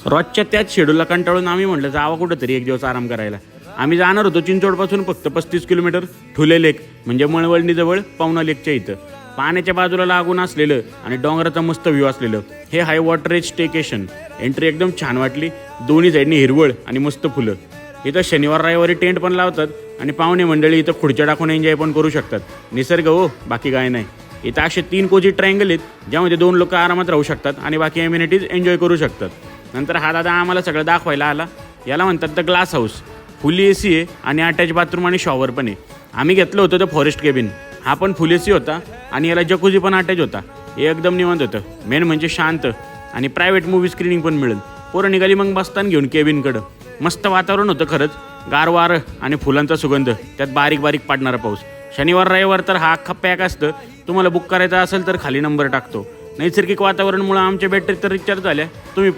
रोजच्या त्याच शेड्यूलला कंटाळून आम्ही म्हटलं जावं कुठंतरी एक दिवस आराम करायला. आम्ही जाणार होतो चिंचवडपासून फक्त 35 किलोमीटर ठुले लेक म्हणजे मळवणीजवळ पवना लेकच्या इथं. पाण्याच्या बाजूला लागून असलेलं आणि डोंगराचा मस्त व्ह्यू असलेलं हे हाय वॉटर एज स्टेकेशन. एंट्री एकदम छान वाटली. दोन्ही साईडनी हिरवळ आणि मस्त फुलं. इथं शनिवार रविवारी टेंट पण लावतात आणि पाहुणे मंडळी इथं खुर्च्या टाकून एन्जॉय पण करू शकतात. निसर्ग हो, बाकी काय नाही. इथं असे 3 कोजी ट्रायंगल आहेत ज्यामध्ये 2 लोक आरामात राहू शकतात आणि बाकी एम्युनिटीज एन्जॉय करू शकतात. नंतर हा दादा आम्हाला सगळं दाखवायला आला. याला म्हणतात the glass house. Full AC आहे आणि अटॅच बाथरूम आणि शॉवर पण आहे. आम्ही घेतलं होतं द फॉरेस्ट केबिन. हा पण फुल AC होता आणि याला जकुझी पण अटॅच होता. हे एकदम निवांत होतं. मेन म्हणजे शांत आणि प्रायव्हेट मूवी स्क्रीनिंग पण मिळेल. पोरं निघाली मग बसताना घेऊन केबिनकडं. मस्त वातावरण होतं खरंच. गार वारं आणि फुलांचा सुगंध, त्यात बारीक बारीक पडणारा पाऊस. शनिवार रविवार तर हा अख्खा पॅक असतं. तुम्हाला बुक करायचा असेल तर खाली नंबर टाकतो. नैसर्गिक वातावरणमुळे आमच्या बॅटरी तर रिचार्ज झाल्या. तुम्ही